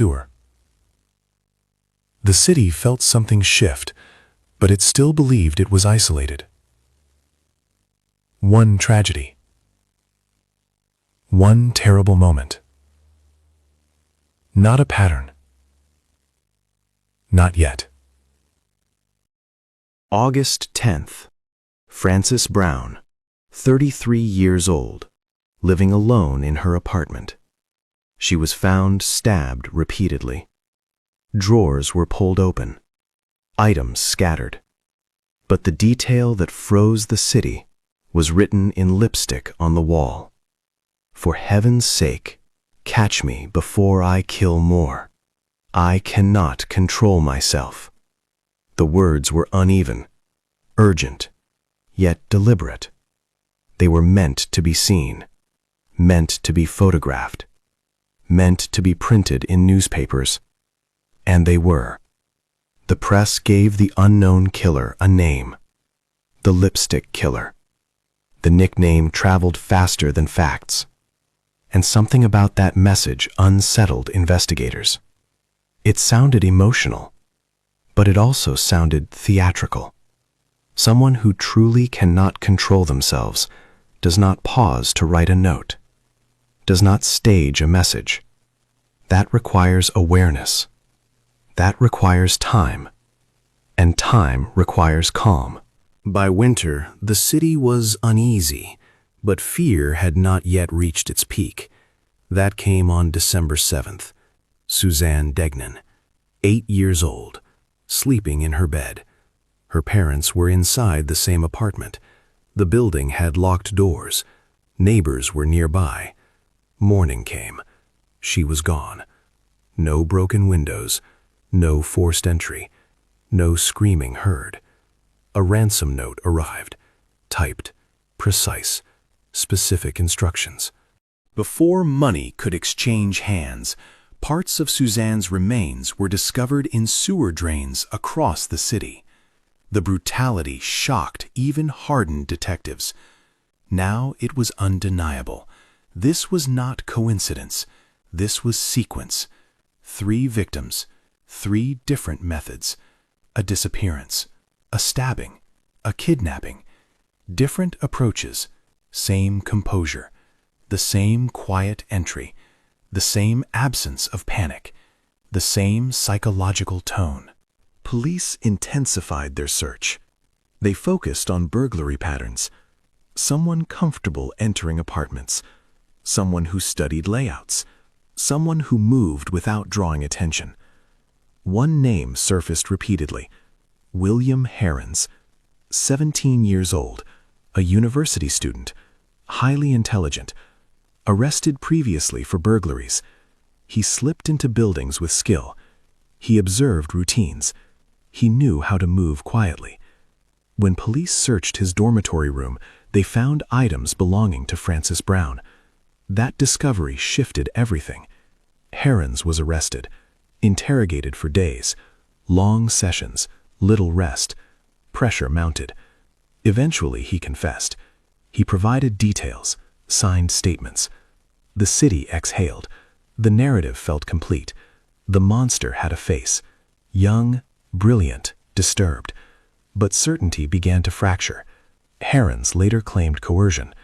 sewer. The city felt something shift, but it still believed it was isolated. One tragedy. One terrible moment. Not a pattern. Not yet. August 10th. Frances Brown, 33 years old, living alone in her apartment. She was found stabbed repeatedly. Drawers were pulled open, items scattered. But the detail that froze the city was written in lipstick on the wall. "For heaven's sake, catch me before I kill more. I cannot control myself." The words were uneven, urgent, yet deliberate. They were meant to be seen, meant to be photographed, meant to be printed in newspapers. And they were. The press gave the unknown killer a name. The Lipstick Killer. The nickname traveled faster than facts. And something about that message unsettled investigators. It sounded emotional, but it also sounded theatrical. Someone who truly cannot control themselves does not pause to write a note, does not stage a message. That requires awareness. That requires time, and time requires calm. By winter, the city was uneasy, but fear had not yet reached its peak. That came on December 7th. Suzanne Degnan, 8 years old, sleeping in her bed. Her parents were inside the same apartment. The building had locked doors. Neighbors were nearby. Morning came. She was gone. No broken windows. No forced entry, no screaming heard. A ransom note arrived, typed, precise, specific instructions. Before money could exchange hands, parts of Suzanne's remains were discovered in sewer drains across the city. The brutality shocked even hardened detectives. Now it was undeniable. This was not coincidence. This was sequence. 3 victims. 3 different methods: a disappearance, a stabbing, a kidnapping. Different approaches, same composure, the same quiet entry, the same absence of panic, the same psychological tone. Police intensified their search. They focused on burglary patterns. Someone comfortable entering apartments, someone who studied layouts, someone who moved without drawing attention. One name surfaced repeatedly: William Heirens, 17 years old, a university student, highly intelligent, arrested previously for burglaries. He slipped into buildings with skill. He observed routines. He knew how to move quietly. When police searched his dormitory room, they found items belonging to Frances Brown. That discovery shifted everything. Heirens was arrested. Interrogated for days, long sessions, little rest, pressure mounted. Eventually he confessed. He provided details, signed statements. The city exhaled. The narrative felt complete. The monster had a face, young, brilliant, disturbed. But certainty began to fracture. Heirens later claimed coercion.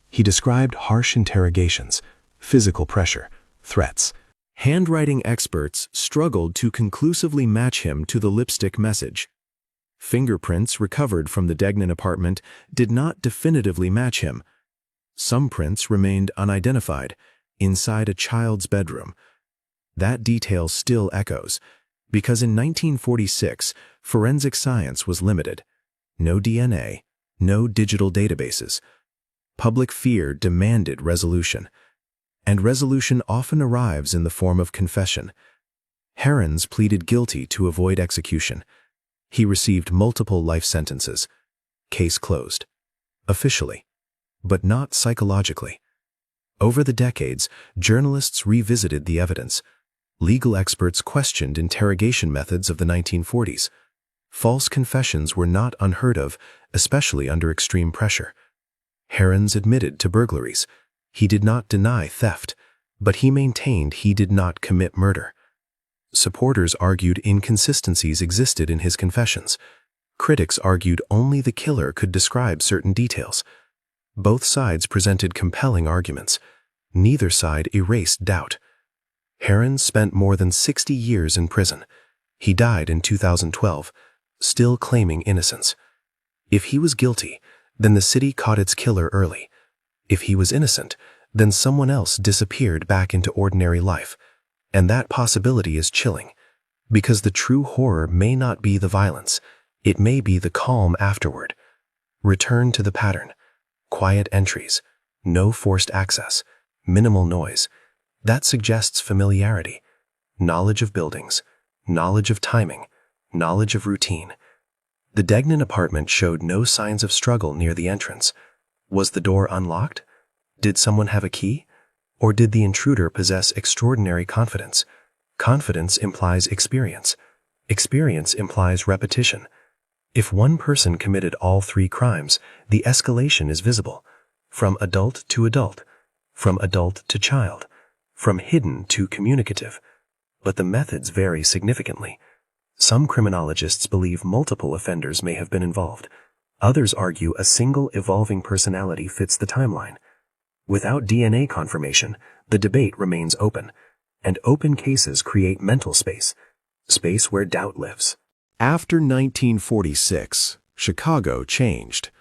He described harsh interrogations, physical pressure, threats. Handwriting experts struggled to conclusively match him to the lipstick message. Fingerprints recovered from the Degnan apartment did not definitively match him. Some prints remained unidentified, inside a child's bedroom. That detail still echoes, because in 1946, forensic science was limited. No DNA, no digital databases. Public fear demanded resolution. And resolution often arrives in the form of confession. Heirens pleaded guilty to avoid execution. He received multiple life sentences. Case closed. Officially, but not psychologically. Over the decades, journalists revisited the evidence. Legal experts questioned interrogation methods of the 1940s. False confessions were not unheard of, especially under extreme pressure. Heirens admitted to burglaries. He did not deny theft, but he maintained he did not commit murder. Supporters argued inconsistencies existed in his confessions. Critics argued only the killer could describe certain details. Both sides presented compelling arguments. Neither side erased doubt. Heirens spent more than 60 years in prison. He died in 2012, still claiming innocence. If he was guilty, then the city caught its killer early. If he was innocent, then someone else disappeared back into ordinary life. And that possibility is chilling, because the true horror may not be the violence, it may be the calm afterward. Return to the pattern. Quiet entries, no forced access, minimal noise. That suggests familiarity, knowledge of buildings, knowledge of timing, knowledge of routine. The Degnan apartment showed no signs of struggle near the entrance. Was the door unlocked? Did someone have a key? Or did the intruder possess extraordinary confidence? Confidence implies experience. Experience implies repetition. If one person committed all three crimes, the escalation is visible. From adult to adult, from adult to child, from hidden to communicative. But the methods vary significantly. Some criminologists believe multiple offenders may have been involved. Others argue a single evolving personality fits the timeline. Without DNA confirmation, the debate remains open, and open cases create mental space, space where doubt lives. After 1946, Chicago changed.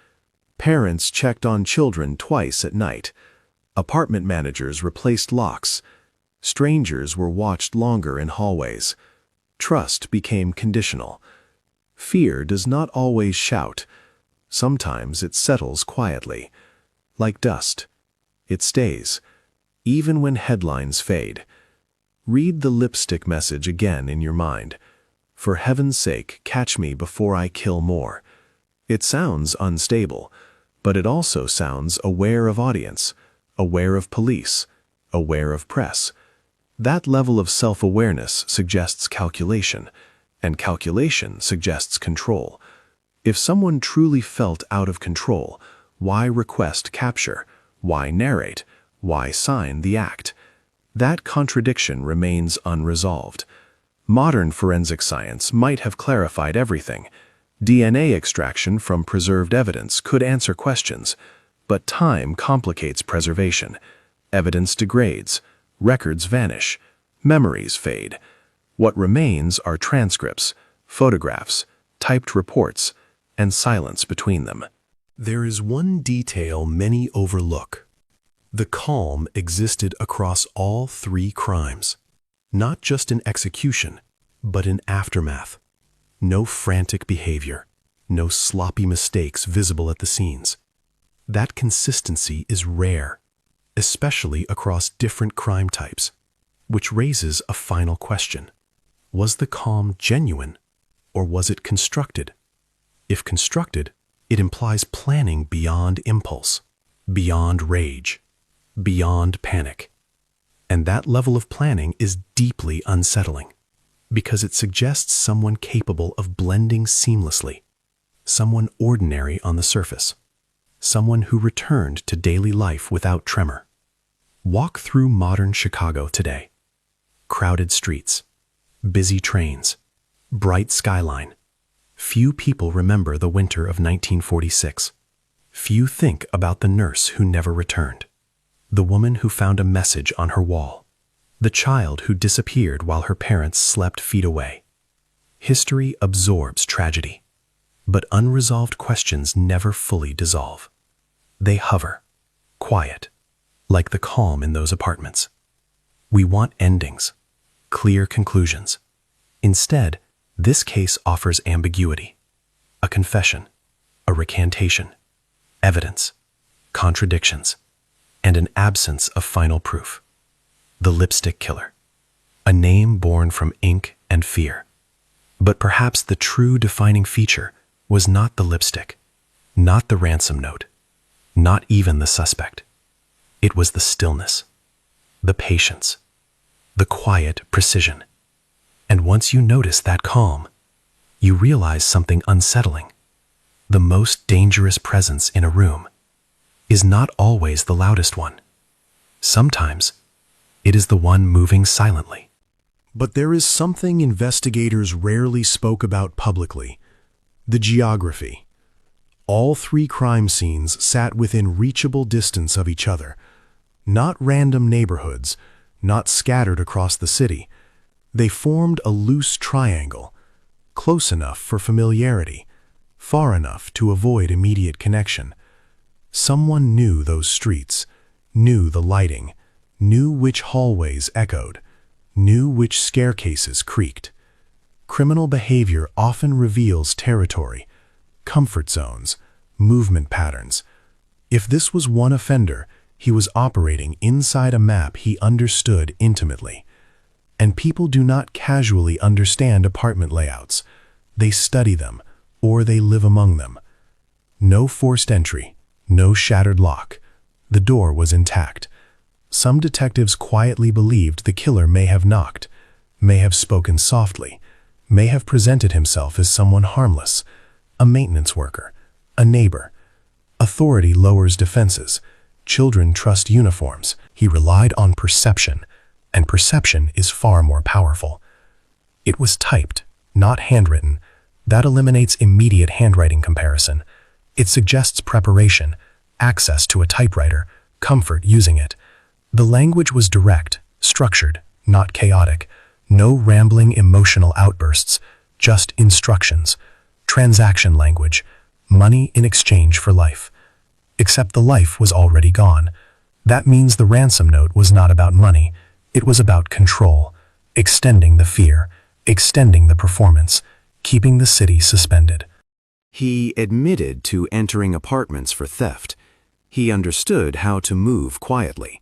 Parents checked on children twice at night. Apartment managers replaced locks. Strangers were watched longer in hallways. Trust became conditional. Fear does not always shout. Sometimes it settles quietly. Like dust, it stays, even when headlines fade. Read the lipstick message again in your mind. For heaven's sake, catch me before I kill more. It sounds unstable, but it also sounds aware of audience, aware of police, aware of press. That level of self-awareness suggests calculation, and calculation suggests control. If someone truly felt out of control, why request capture? Why narrate? Why sign the act? That contradiction remains unresolved. Modern forensic science might have clarified everything. DNA extraction from preserved evidence could answer questions, but time complicates preservation. Evidence degrades, records vanish, memories fade. What remains are transcripts, photographs, typed reports, and silence between them. There is one detail many overlook. The calm existed across all three crimes. Not just in execution, but in aftermath. No frantic behavior, no sloppy mistakes visible at the scenes. That consistency is rare, especially across different crime types, which raises a final question. Was the calm genuine, or was it constructed? If constructed, it implies planning beyond impulse, beyond rage, beyond panic. And that level of planning is deeply unsettling, because it suggests someone capable of blending seamlessly, someone ordinary on the surface, someone who returned to daily life without tremor. Walk through modern Chicago today. Crowded streets, busy trains, bright skyline. Few people remember the winter of 1946. Few think about the nurse who never returned, the woman who found a message on her wall, the child who disappeared while her parents slept feet away. History absorbs tragedy, but unresolved questions never fully dissolve. They hover, quiet, like the calm in those apartments. We want endings, clear conclusions. Instead, this case offers ambiguity, a confession, a recantation, evidence, contradictions, and an absence of final proof. The lipstick killer, a name born from ink and fear. But perhaps the true defining feature was not the lipstick, not the ransom note, not even the suspect. It was the stillness, the patience, the quiet precision. And once you notice that calm, you realize something unsettling. The most dangerous presence in a room is not always the loudest one. Sometimes it is the one moving silently. But there is something investigators rarely spoke about publicly: the geography. All three crime scenes sat within reachable distance of each other, not random neighborhoods, not scattered across the city. They formed a loose triangle, close enough for familiarity, far enough to avoid immediate connection. Someone knew those streets, knew the lighting, knew which hallways echoed, knew which staircases creaked. Criminal behavior often reveals territory, comfort zones, movement patterns. If this was one offender, he was operating inside a map he understood intimately. And people do not casually understand apartment layouts. They study them, or they live among them. No forced entry, no shattered lock. The door was intact. Some detectives quietly believed the killer may have knocked, may have spoken softly, may have presented himself as someone harmless, a maintenance worker, a neighbor. Authority lowers defenses. Children trust uniforms. He relied on perception, and perception is far more powerful. It was typed, not handwritten. That eliminates immediate handwriting comparison. It suggests preparation, access to a typewriter, comfort using it. The language was direct, structured, not chaotic. No rambling emotional outbursts, just instructions. Transaction language, money in exchange for life. Except the life was already gone. That means the ransom note was not about money. It was about control, extending the fear, extending the performance, keeping the city suspended. He admitted to entering apartments for theft. He understood how to move quietly.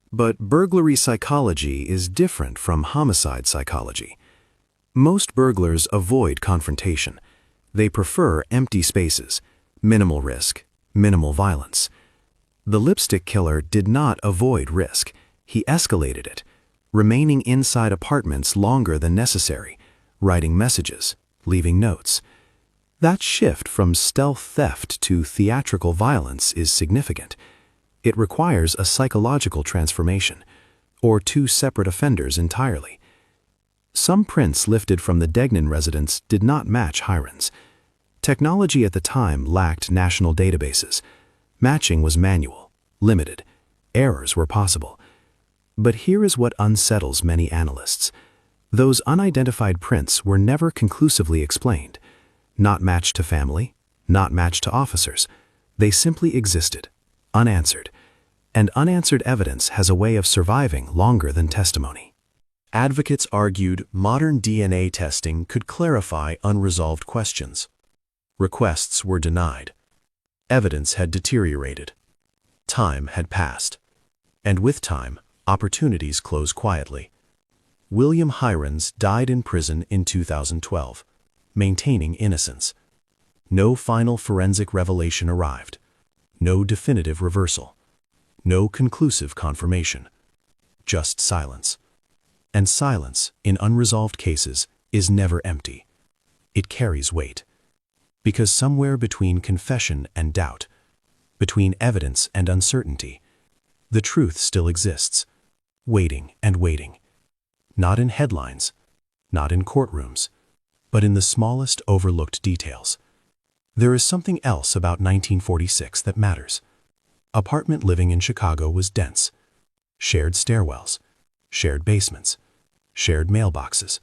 But burglary psychology is different from homicide psychology. Most burglars avoid confrontation. They prefer empty spaces, minimal risk, minimal violence. The lipstick killer did not avoid risk. He escalated it, remaining inside apartments longer than necessary, writing messages, leaving notes. That shift from stealth theft to theatrical violence is significant. It requires a psychological transformation, or two separate offenders entirely. Some prints lifted from the Degnan residence did not match Heirens. Technology at the time lacked national databases. Matching was manual, limited. Errors were possible. But here is what unsettles many analysts. Those unidentified prints were never conclusively explained. Not matched to family, not matched to officers. They simply existed, unanswered. And unanswered evidence has a way of surviving longer than testimony. Advocates argued modern DNA testing could clarify unresolved questions. Requests were denied. Evidence had deteriorated. Time had passed. And with time, opportunities closed quietly. William Heirens died in prison in 2012, maintaining innocence. No final forensic revelation arrived. No definitive reversal. No conclusive confirmation. Just silence. And silence, in unresolved cases, is never empty. It carries weight. Because somewhere between confession and doubt, between evidence and uncertainty, the truth still exists, waiting and waiting. Not in headlines, not in courtrooms, but in the smallest overlooked details. There is something else about 1946 that matters. Apartment living in Chicago was dense. Shared stairwells, shared basements, shared mailboxes.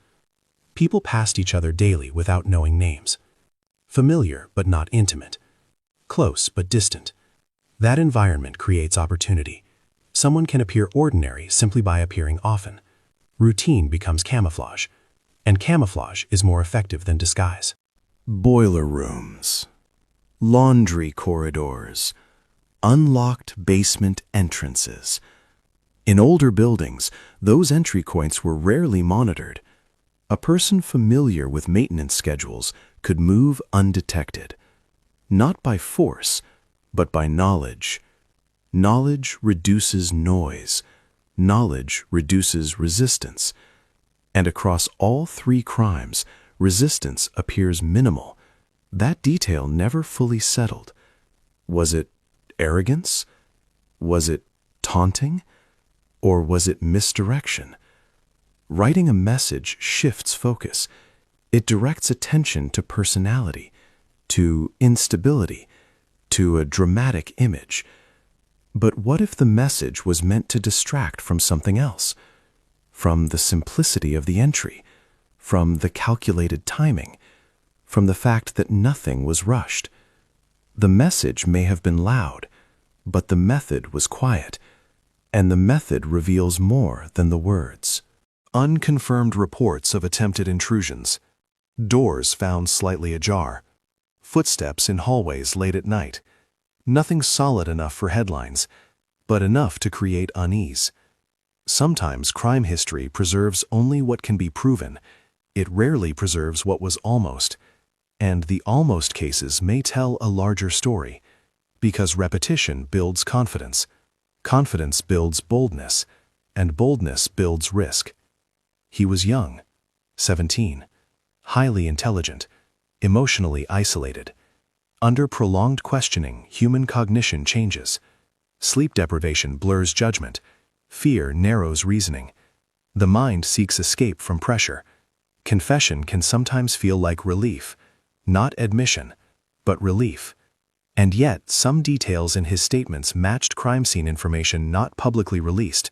People passed each other daily without knowing names. Familiar but not intimate. Close but distant. That environment creates opportunity. Someone can appear ordinary simply by appearing often. Routine becomes camouflage, and camouflage is more effective than disguise. Boiler rooms, laundry corridors, unlocked basement entrances. In older buildings, those entry points were rarely monitored. A person familiar with maintenance schedules could move undetected, not by force, but by knowledge. Knowledge reduces noise. Knowledge reduces resistance. And across all three crimes, resistance appears minimal. That detail never fully settled. Was it arrogance? Was it taunting? Or was it misdirection? Writing a message shifts focus. It directs attention to personality, to instability, to a dramatic image. But what if the message was meant to distract from something else? From the simplicity of the entry, from the calculated timing, from the fact that nothing was rushed. The message may have been loud, but the method was quiet, and the method reveals more than the words. Unconfirmed reports of attempted intrusions. Doors found slightly ajar. Footsteps in hallways late at night. Nothing solid enough for headlines, but enough to create unease. Sometimes crime history preserves only what can be proven. It rarely preserves what was almost. And the almost cases may tell a larger story, because repetition builds confidence. Confidence builds boldness, and boldness builds risk. He was young, 17, highly intelligent, emotionally isolated. Under prolonged questioning, human cognition changes. Sleep deprivation blurs judgment. Fear narrows reasoning. The mind seeks escape from pressure. Confession can sometimes feel like relief, not admission, but relief. And yet, some details in his statements matched crime scene information not publicly released.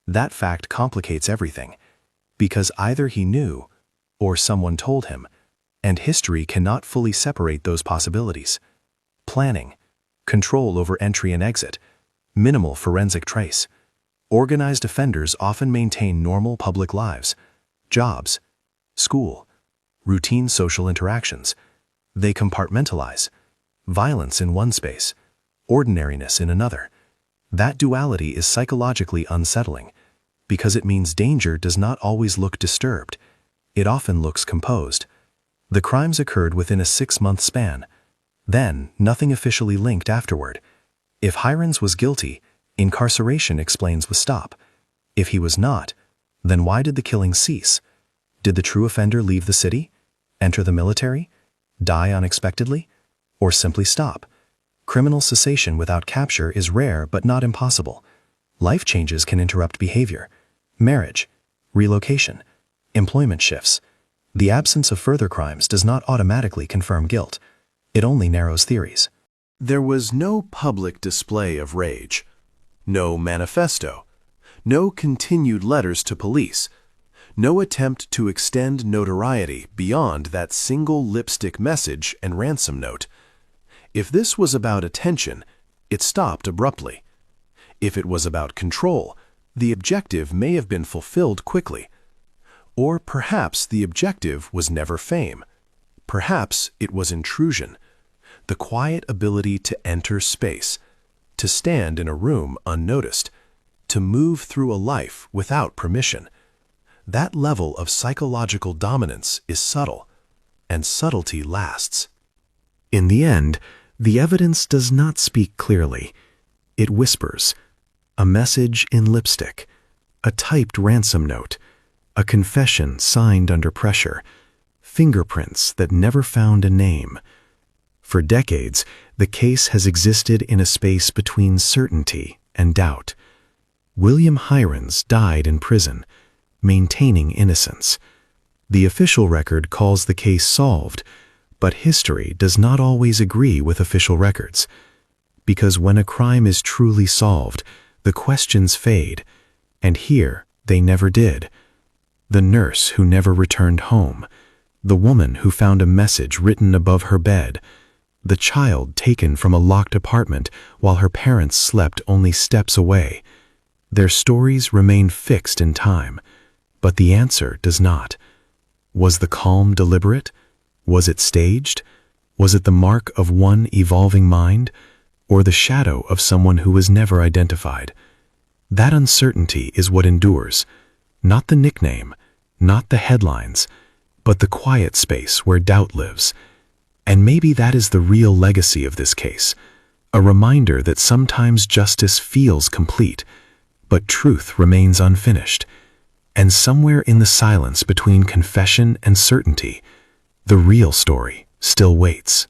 That fact complicates everything, because either he knew or someone told him, and history cannot fully separate those possibilities. Planning, control over entry and exit, minimal forensic trace. Organized offenders often maintain normal public lives, jobs, school, routine social interactions. They compartmentalize. Violence in one space, ordinariness in another. That duality is psychologically unsettling, because it means danger does not always look disturbed. It often looks composed. The crimes occurred within a 6-month span. Then, nothing officially linked afterward. If Heirens was guilty, incarceration explains the stop. If he was not, then why did the killing cease? Did the true offender leave the city? Enter the military? Die unexpectedly? Or simply stop? Criminal cessation without capture is rare but not impossible. Life changes can interrupt behavior. Marriage, relocation, employment shifts. The absence of further crimes does not automatically confirm guilt. It only narrows theories. There was no public display of rage, no manifesto, no continued letters to police, no attempt to extend notoriety beyond that single lipstick message and ransom note. If this was about attention, it stopped abruptly. If it was about control, the objective may have been fulfilled quickly. Or perhaps the objective was never fame. Perhaps it was intrusion, the quiet ability to enter space, to stand in a room unnoticed, to move through a life without permission. That level of psychological dominance is subtle, and subtlety lasts. In the end, the evidence does not speak clearly. It whispers. A message in lipstick, a typed ransom note, a confession signed under pressure, fingerprints that never found a name. For decades, the case has existed in a space between certainty and doubt. William Heirens died in prison, maintaining innocence. The official record calls the case solved, but history does not always agree with official records. Because when a crime is truly solved, the questions fade, and here they never did. The nurse who never returned home, the woman who found a message written above her bed, the child taken from a locked apartment while her parents slept only steps away. Their stories remain fixed in time, but the answer does not. Was the calm deliberate? Was it staged? Was it the mark of one evolving mind, or the shadow of someone who was never identified? That uncertainty is what endures, not the nickname, not the headlines, but the quiet space where doubt lives. And maybe that is the real legacy of this case, a reminder that sometimes justice feels complete, but truth remains unfinished. And somewhere in the silence between confession and certainty, the real story still waits.